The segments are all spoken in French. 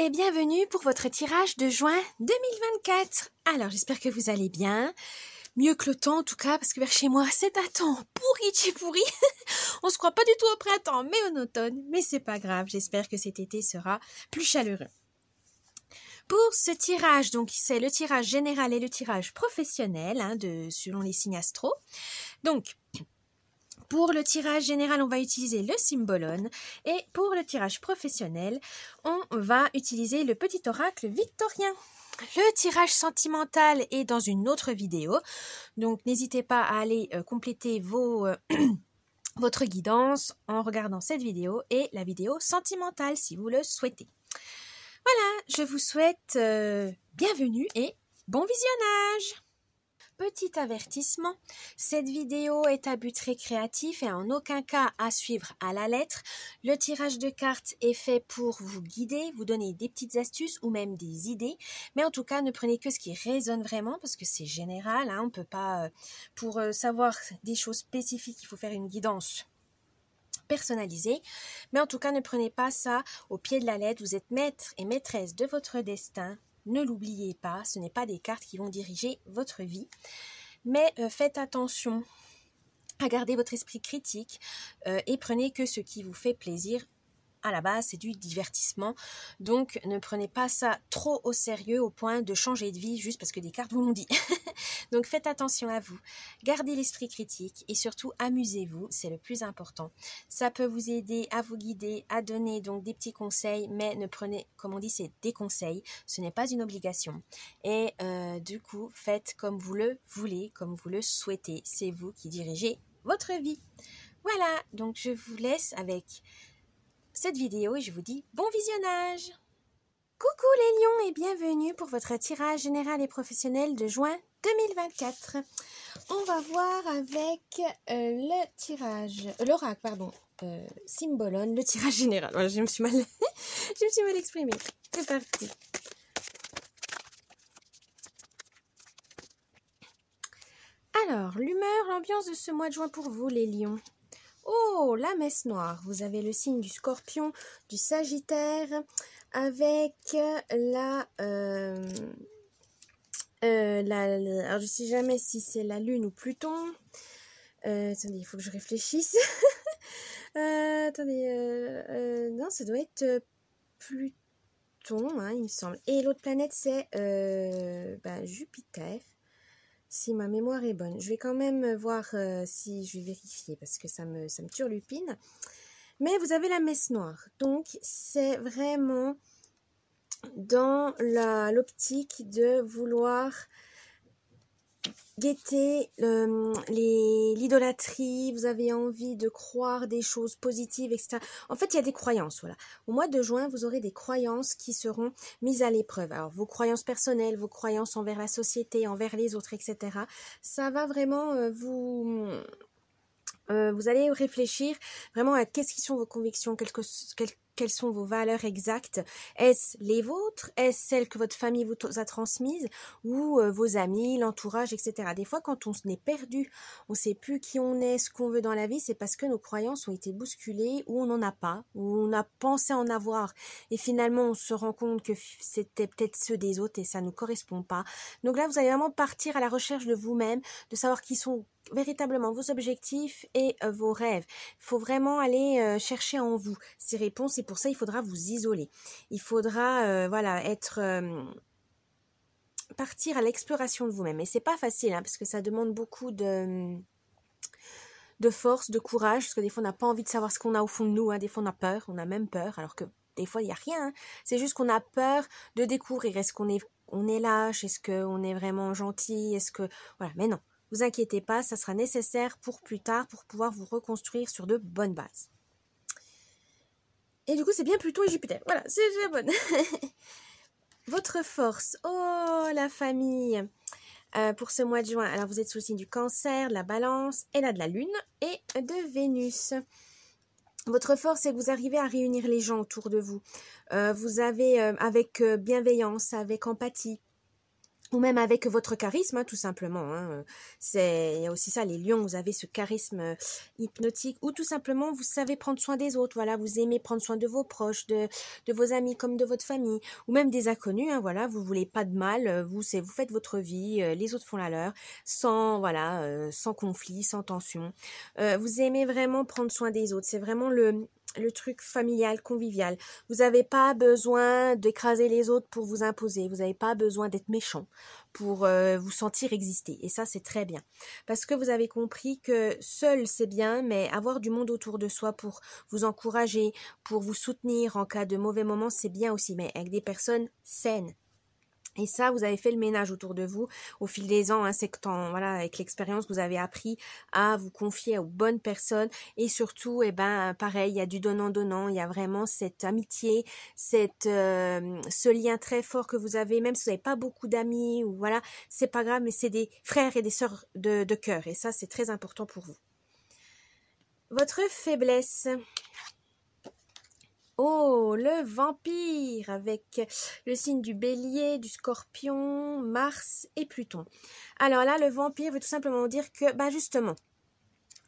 et bienvenue pour votre tirage de juin 2024. Alors, j'espère que vous allez bien. Mieux que le temps en tout cas, parce que vers chez moi, c'est un temps pourri. On se croit pas du tout au printemps, mais en automne. Mais c'est pas grave, j'espère que cet été sera plus chaleureux. Pour ce tirage, donc c'est le tirage général et le tirage professionnel, selon les signes astro. Donc, pour le tirage général, on va utiliser le Symbolon et pour le tirage professionnel, on va utiliser le petit oracle victorien. Le tirage sentimental est dans une autre vidéo, donc n'hésitez pas à aller compléter votre guidance en regardant cette vidéo et la vidéo sentimentale si vous le souhaitez. Voilà, je vous souhaite bienvenue et bon visionnage! Petit avertissement, cette vidéo est à but récréatif et en aucun cas à suivre à la lettre. Le tirage de cartes est fait pour vous guider, vous donner des petites astuces ou même des idées. Mais en tout cas, ne prenez que ce qui résonne vraiment parce que c'est général. On ne peut pas, pour savoir des choses spécifiques, il faut faire une guidance personnalisée. Mais en tout cas, ne prenez pas ça au pied de la lettre. Vous êtes maître et maîtresse de votre destin. Ne l'oubliez pas, ce n'est pas des cartes qui vont diriger votre vie. Mais faites attention à garder votre esprit critique et prenez que ce qui vous fait plaisir. À la base, c'est du divertissement. Donc, ne prenez pas ça trop au sérieux au point de changer de vie juste parce que des cartes vous l'ont dit. Donc, faites attention à vous. Gardez l'esprit critique et surtout, amusez-vous. C'est le plus important. Ça peut vous aider à vous guider, à donner donc des petits conseils, mais ne prenez, comme on dit, c'est des conseils. Ce n'est pas une obligation. Et du coup, faites comme vous le voulez, comme vous le souhaitez. C'est vous qui dirigez votre vie. Voilà, donc je vous laisse avec cette vidéo et je vous dis bon visionnage. Coucou les lions et bienvenue pour votre tirage général et professionnel de juin 2024. On va voir avec l'oracle, Symbolon, le tirage général. Voilà, je me suis mal exprimée. C'est parti. Alors, l'humeur, l'ambiance de ce mois de juin pour vous les lions. Oh, la messe noire. Vous avez le signe du Scorpion, du Sagittaire, avec alors je sais jamais si c'est la Lune ou Pluton. Attendez, il faut que je réfléchisse. Non, ça doit être Pluton, il me semble. Et l'autre planète, c'est Jupiter. Si ma mémoire est bonne. Je vais quand même voir si je vais vérifier parce que ça me turlupine. Mais vous avez la messe noire. Donc, c'est vraiment dans l'optique de vouloir guetter l'idolâtrie, vous avez envie de croire des choses positives, etc. En fait, il y a des croyances, voilà. Au mois de juin, vous aurez des croyances qui seront mises à l'épreuve. Alors, vos croyances personnelles, vos croyances envers la société, envers les autres, etc. Ça va vraiment vous allez réfléchir vraiment à qu'est-ce qui sont vos convictions, quelles sont vos valeurs exactes. Est-ce les vôtres? Est-ce celles que votre famille vous a transmises? Ou vos amis, l'entourage, etc. Des fois, quand on est perdu, on ne sait plus qui on est, ce qu'on veut dans la vie, c'est parce que nos croyances ont été bousculées, ou on n'en a pas, ou on a pensé en avoir. Et finalement, on se rend compte que c'était peut-être ceux des autres et ça ne nous correspond pas. Donc là, vous allez vraiment partir à la recherche de vous-même, de savoir qui sont véritablement vos objectifs et vos rêves. Il faut vraiment aller chercher en vous ces réponses et pour ça il faudra vous isoler. Il faudra partir à l'exploration de vous-même. Et c'est pas facile parce que ça demande beaucoup de force, de courage, parce que des fois on n'a pas envie de savoir ce qu'on a au fond de nous, des fois on a peur, on a même peur, alors que des fois il n'y a rien. C'est juste qu'on a peur de découvrir. Est-ce qu'on est lâche? Est-ce qu'on est vraiment gentil? Voilà, mais non. Vous inquiétez pas, ça sera nécessaire pour plus tard, pour pouvoir vous reconstruire sur de bonnes bases. Et du coup, c'est bien Pluton et Jupiter. Voilà, c'est déjà bonne. Votre force. Oh, la famille. Pour ce mois de juin. Alors, vous êtes sous le signe du Cancer, de la Balance, et là de la Lune et de Vénus. Votre force, c'est que vous arrivez à réunir les gens autour de vous. Vous avez, avec bienveillance, avec empathie, ou même avec votre charisme, hein, tout simplement. Hein. Il y a aussi ça, les lions, vous avez ce charisme hypnotique, ou tout simplement, vous savez prendre soin des autres, voilà, vous aimez prendre soin de vos proches, de vos amis comme de votre famille, ou même des inconnus, hein, voilà, vous voulez pas de mal, vous faites votre vie, les autres font la leur, sans, voilà, sans conflit, sans tension. Vous aimez vraiment prendre soin des autres, c'est vraiment le truc familial, convivial. Vous n'avez pas besoin d'écraser les autres pour vous imposer. Vous n'avez pas besoin d'être méchant pour vous sentir exister. Et ça, c'est très bien. Parce que vous avez compris que seul, c'est bien, mais avoir du monde autour de soi pour vous encourager, pour vous soutenir en cas de mauvais moments, c'est bien aussi, mais avec des personnes saines. Et ça, vous avez fait le ménage autour de vous au fil des ans, hein, c'est que voilà, avec l'expérience, vous avez appris à vous confier aux bonnes personnes et surtout, eh ben, pareil, il y a du donnant-donnant, il y a vraiment cette amitié, ce lien très fort que vous avez, même si vous n'avez pas beaucoup d'amis ou voilà, c'est pas grave, mais c'est des frères et des sœurs de cœur et ça, c'est très important pour vous. Votre faiblesse. Oh, le vampire avec le signe du bélier, du scorpion, Mars et Pluton. Alors là, le vampire veut tout simplement dire que, bah justement,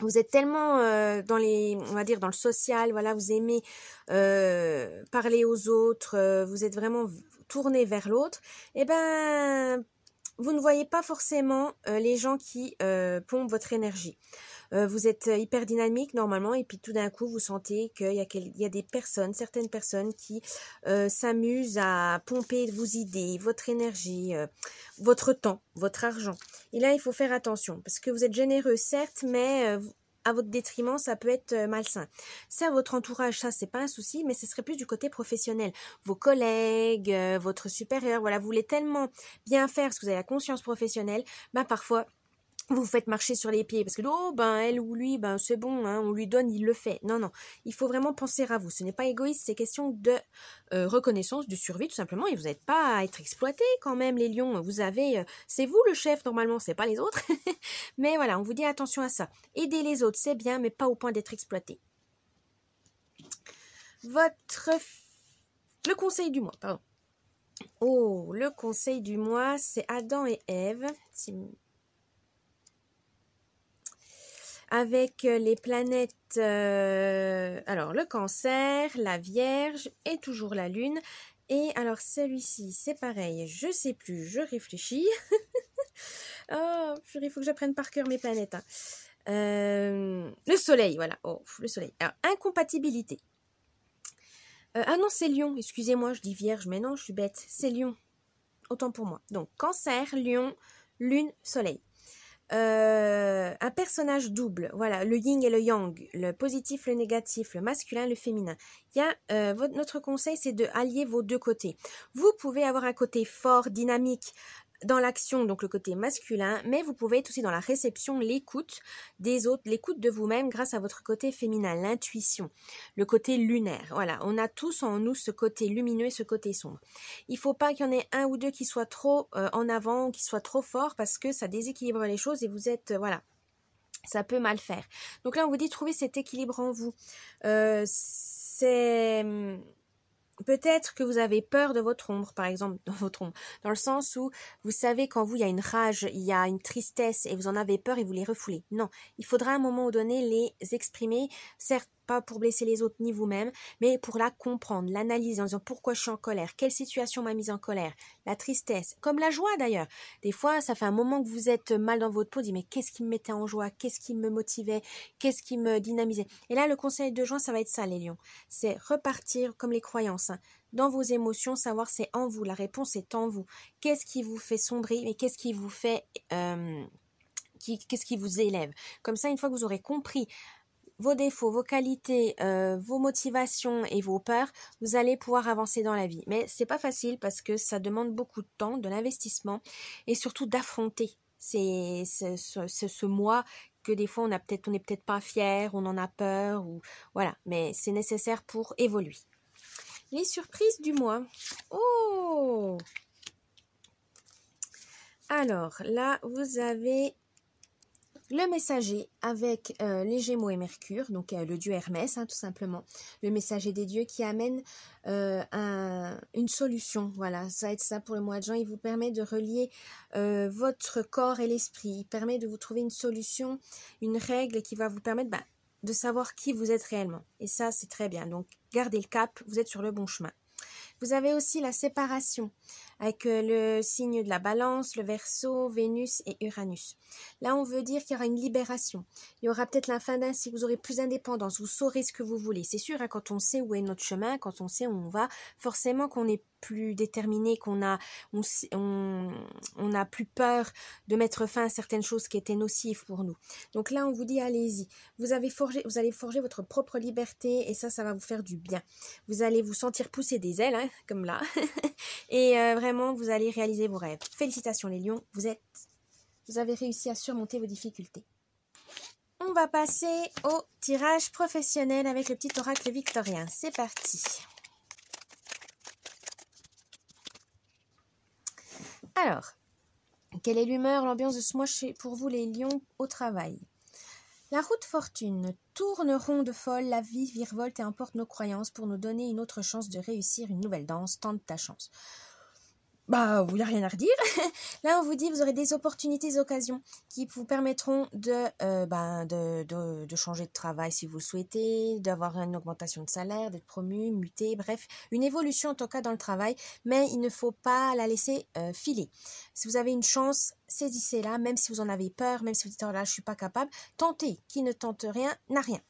vous êtes tellement dans on va dire dans le social, voilà, vous aimez parler aux autres, vous êtes vraiment tourné vers l'autre, et ben vous ne voyez pas forcément les gens qui pompent votre énergie. Vous êtes hyper dynamique normalement et puis tout d'un coup vous sentez qu'il y a des personnes, certaines personnes qui s'amusent à pomper vos idées, votre énergie, votre temps, votre argent. Et là il faut faire attention parce que vous êtes généreux certes, mais à votre détriment, ça peut être malsain. Certes, votre entourage, ça, c'est pas un souci, mais ce serait plus du côté professionnel. Vos collègues, votre supérieur, voilà, vous voulez tellement bien faire parce que vous avez la conscience professionnelle, bah parfois, vous faites marcher sur les pieds parce que oh ben elle ou lui ben c'est bon hein, on lui donne il le fait. Non, il faut vraiment penser à vous, ce n'est pas égoïste, c'est question de reconnaissance, de survie tout simplement, et vous n'êtes pas à être exploité quand même les lions, vous avez c'est vous le chef normalement, c'est pas les autres. Mais voilà, on vous dit attention à ça, aider les autres c'est bien mais pas au point d'être exploité. Le conseil du mois, pardon. Oh, le conseil du mois, c'est Adam et Ève. Avec les planètes, alors le cancer, la vierge et toujours la lune. Et alors celui-ci, c'est pareil, je sais plus, je réfléchis. Oh, il faut que j'apprenne par cœur mes planètes. Hein. Le soleil, voilà, oh, le soleil. Alors, incompatibilité. Ah non, c'est lion, excusez-moi, je dis vierge, mais non, je suis bête, c'est lion. Autant pour moi. Donc, cancer, lion, lune, soleil. Un personnage double, voilà, le yin et le yang, le positif, le négatif, le masculin, le féminin. Il y a notre conseil, c'est de allier vos deux côtés. Vous pouvez avoir un côté fort, dynamique dans l'action, donc le côté masculin, mais vous pouvez être aussi dans la réception, l'écoute des autres, l'écoute de vous-même grâce à votre côté féminin, l'intuition, le côté lunaire. Voilà, on a tous en nous ce côté lumineux et ce côté sombre. Il ne faut pas qu'il y en ait un ou deux qui soient trop en avant ou qui soient trop forts parce que ça déséquilibre les choses et vous êtes, voilà, ça peut mal faire. Donc là, on vous dit trouver cet équilibre en vous. C'est... Peut-être que vous avez peur de votre ombre, par exemple, dans le sens où vous savez qu'en vous, il y a une rage, il y a une tristesse et vous en avez peur et vous les refoulez. Non, il faudra à un moment donné les exprimer, certes pas pour blesser les autres ni vous-même, mais pour la comprendre, l'analyser en disant pourquoi je suis en colère, quelle situation m'a mise en colère, la tristesse, comme la joie d'ailleurs. Des fois, ça fait un moment que vous êtes mal dans votre peau, dites mais qu'est-ce qui me mettait en joie, qu'est-ce qui me motivait, qu'est-ce qui me dynamisait. Et là, le conseil de juin, ça va être ça les lions, c'est repartir comme les croyances, hein, dans vos émotions, savoir c'est en vous, la réponse est en vous. Qu'est-ce qui vous fait sombrer, mais qu'est-ce qui vous fait... qu'est-ce qui vous élève. Comme ça, une fois que vous aurez compris vos défauts, vos qualités, vos motivations et vos peurs, vous allez pouvoir avancer dans la vie. Mais c'est pas facile parce que ça demande beaucoup de temps, de l'investissement et surtout d'affronter ce moi que des fois on n'est peut-être pas fier, on en a peur ou voilà. Mais c'est nécessaire pour évoluer. Les surprises du mois. Oh! Alors là, vous avez Le messager avec les Gémeaux et Mercure, donc le dieu Hermès, hein, tout simplement. Le messager des dieux qui amène une solution. Voilà, ça va être ça pour le mois de juin. Il vous permet de relier votre corps et l'esprit. Il permet de vous trouver une solution, une règle qui va vous permettre de savoir qui vous êtes réellement. Et ça, c'est très bien. Donc, gardez le cap, vous êtes sur le bon chemin. Vous avez aussi la séparation avec le signe de la balance, le Verseau, Vénus et Uranus. Là, on veut dire qu'il y aura une libération. Il y aura peut-être la fin d'un cycle, vous aurez plus d'indépendance, vous saurez ce que vous voulez. C'est sûr, hein, quand on sait où est notre chemin, quand on sait où on va, forcément qu'on est plus déterminé, on a plus peur de mettre fin à certaines choses qui étaient nocives pour nous. Donc là, on vous dit, allez-y. Vous allez forger votre propre liberté et ça va vous faire du bien. Vous allez vous sentir pousser des ailes, hein, comme là. Et vraiment, vous allez réaliser vos rêves. Félicitations les lions, vous avez réussi à surmonter vos difficultés. On va passer au tirage professionnel avec le petit oracle victorien. C'est parti. Alors, quelle est l'humeur, l'ambiance de ce mois pour vous les lions au travail? La roue de fortune tourne ronde folle, la vie virevolte et emporte nos croyances pour nous donner une autre chance de réussir une nouvelle danse. Tente ta chance. Il n'y a rien à redire. Là, on vous dit, vous aurez des opportunités, des occasions qui vous permettront de changer de travail si vous le souhaitez, d'avoir une augmentation de salaire, d'être promu, muté, bref, une évolution en tout cas dans le travail, mais il ne faut pas la laisser filer. Si vous avez une chance, saisissez-la, même si vous en avez peur, même si vous dites, oh là, je ne suis pas capable, tentez. Qui ne tente rien n'a rien.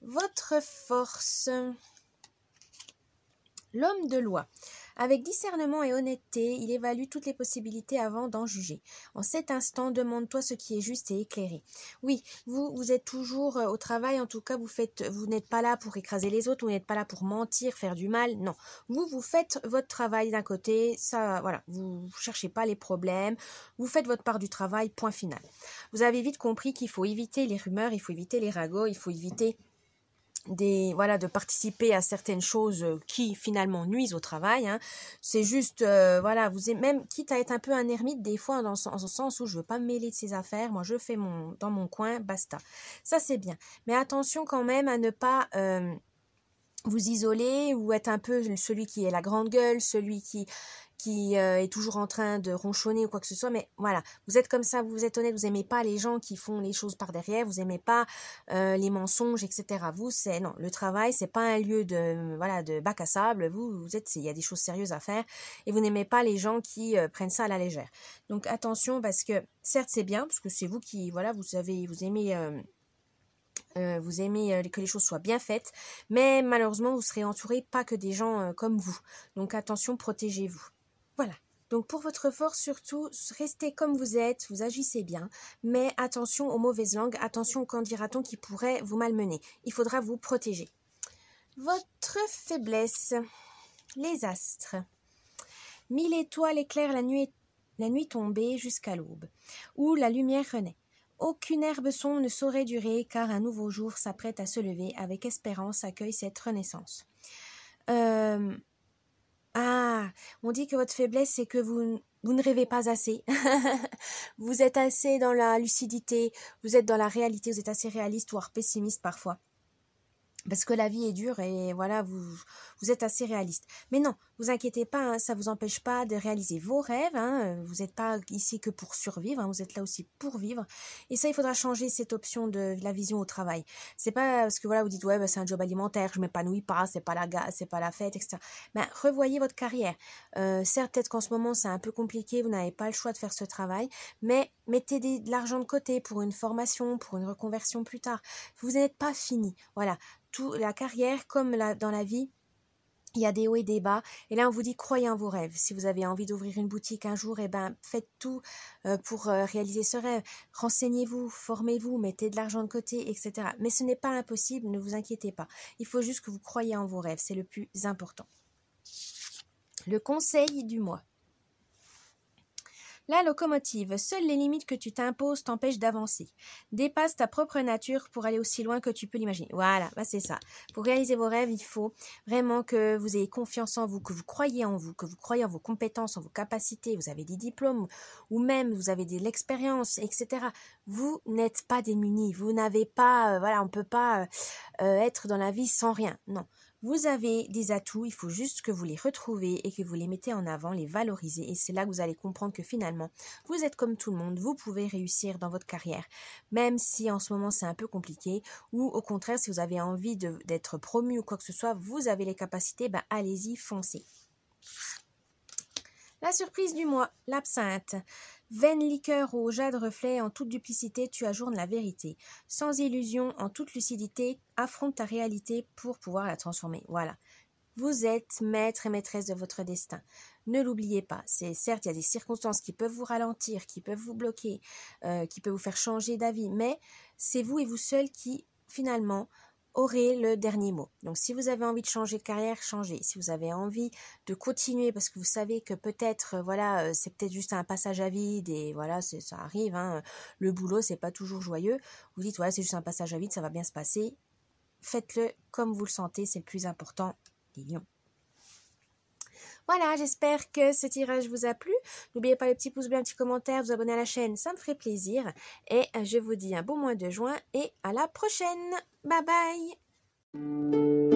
Votre force. L'homme de loi. Avec discernement et honnêteté, il évalue toutes les possibilités avant d'en juger. En cet instant, demande-toi ce qui est juste et éclairé. Oui, vous êtes toujours au travail, en tout cas, vous n'êtes pas là pour écraser les autres, vous n'êtes pas là pour mentir, faire du mal, non. Vous faites votre travail d'un côté, ça, voilà, vous cherchez pas les problèmes, vous faites votre part du travail, point final. Vous avez vite compris qu'il faut éviter les rumeurs, il faut éviter les ragots, il faut éviter de participer à certaines choses qui finalement nuisent au travail, hein. C'est juste vous êtes même quitte à être un peu un ermite des fois dans le sens où je veux pas me mêler de ces affaires, moi je fais dans mon coin, basta. Ça c'est bien, mais attention quand même à ne pas vous isoler ou être un peu celui qui est la grande gueule, celui qui est toujours en train de ronchonner ou quoi que ce soit, mais voilà, vous êtes comme ça, vous êtes honnête, vous aimez pas les gens qui font les choses par derrière, vous aimez pas les mensonges, etc. Non, le travail, c'est pas un lieu de bac à sable, il y a des choses sérieuses à faire, et vous n'aimez pas les gens qui prennent ça à la légère. Donc attention, parce que certes c'est bien, parce que c'est vous qui, vous aimez que les choses soient bien faites, mais malheureusement vous serez entouré pas que des gens comme vous. Donc attention, protégez-vous. Voilà. Donc pour votre force, surtout, restez comme vous êtes, vous agissez bien, mais attention aux mauvaises langues, attention aux candidatons qui pourraient vous malmener. Il faudra vous protéger. Votre faiblesse, les astres. 1000 étoiles éclairent la nuit tombée jusqu'à l'aube, où la lumière renaît. Aucune herbe sombre ne saurait durer, car un nouveau jour s'apprête à se lever, avec espérance accueille cette renaissance. On dit que votre faiblesse, c'est que vous ne rêvez pas assez. Vous êtes assez dans la lucidité, vous êtes dans la réalité, vous êtes assez réaliste, voire pessimiste parfois. Parce que la vie est dure et voilà, vous êtes assez réaliste. Mais non, vous inquiétez pas, hein, ça vous empêche pas de réaliser vos rêves. Hein, vous n'êtes pas ici que pour survivre, hein, vous êtes là aussi pour vivre. Et ça, il faudra changer cette option de la vision au travail. C'est pas parce que voilà, vous dites ouais, c'est un job alimentaire, je m'épanouis pas, c'est pas la fête, etc. Revoyez votre carrière. Certes, peut-être qu'en ce moment c'est un peu compliqué, vous n'avez pas le choix de faire ce travail, mais mettez de l'argent de côté pour une formation, pour une reconversion plus tard. Vous n'êtes pas fini. Voilà. La carrière, comme dans la vie, il y a des hauts et des bas. Et là, on vous dit, croyez en vos rêves. Si vous avez envie d'ouvrir une boutique un jour, faites tout pour réaliser ce rêve. Renseignez-vous, formez-vous, mettez de l'argent de côté, etc. Mais ce n'est pas impossible, ne vous inquiétez pas. Il faut juste que vous croyez en vos rêves. C'est le plus important. Le conseil du mois. La locomotive, seules les limites que tu t'imposes t'empêchent d'avancer. Dépasse ta propre nature pour aller aussi loin que tu peux l'imaginer. Voilà, bah c'est ça. Pour réaliser vos rêves, il faut vraiment que vous ayez confiance en vous, que vous croyez en vous, que vous croyez en vos compétences, en vos capacités. Vous avez des diplômes ou même vous avez de l'expérience, etc. Vous n'êtes pas démunis. Vous n'avez pas, voilà, on peut pas être dans la vie sans rien. Non. Vous avez des atouts, il faut juste que vous les retrouvez et que vous les mettez en avant, les valorisez. Et c'est là que vous allez comprendre que finalement, vous êtes comme tout le monde, vous pouvez réussir dans votre carrière. Même si en ce moment c'est un peu compliqué, ou au contraire, si vous avez envie d'être promu ou quoi que ce soit, vous avez les capacités, ben allez-y, foncez. La surprise du mois, l'absinthe. Vaine liqueur au jade reflet, en toute duplicité, tu ajournes la vérité. Sans illusion, en toute lucidité, affronte ta réalité pour pouvoir la transformer. Voilà. Vous êtes maître et maîtresse de votre destin. Ne l'oubliez pas. C'est certes, il y a des circonstances qui peuvent vous ralentir, qui peuvent vous bloquer, qui peuvent vous faire changer d'avis, mais c'est vous et vous seul qui, finalement, aurez le dernier mot. Donc, si vous avez envie de changer de carrière, changez. Si vous avez envie de continuer parce que vous savez que peut-être, voilà, c'est peut-être juste un passage à vide et voilà, ça arrive, hein, le boulot, c'est pas toujours joyeux. Vous dites, voilà, c'est juste un passage à vide, ça va bien se passer. Faites-le comme vous le sentez, c'est le plus important. Les lions. Voilà, j'espère que ce tirage vous a plu. N'oubliez pas le petit pouce bleu, un petit commentaire, vous abonner à la chaîne, ça me ferait plaisir. Et je vous dis un bon mois de juin et à la prochaine. Bye bye.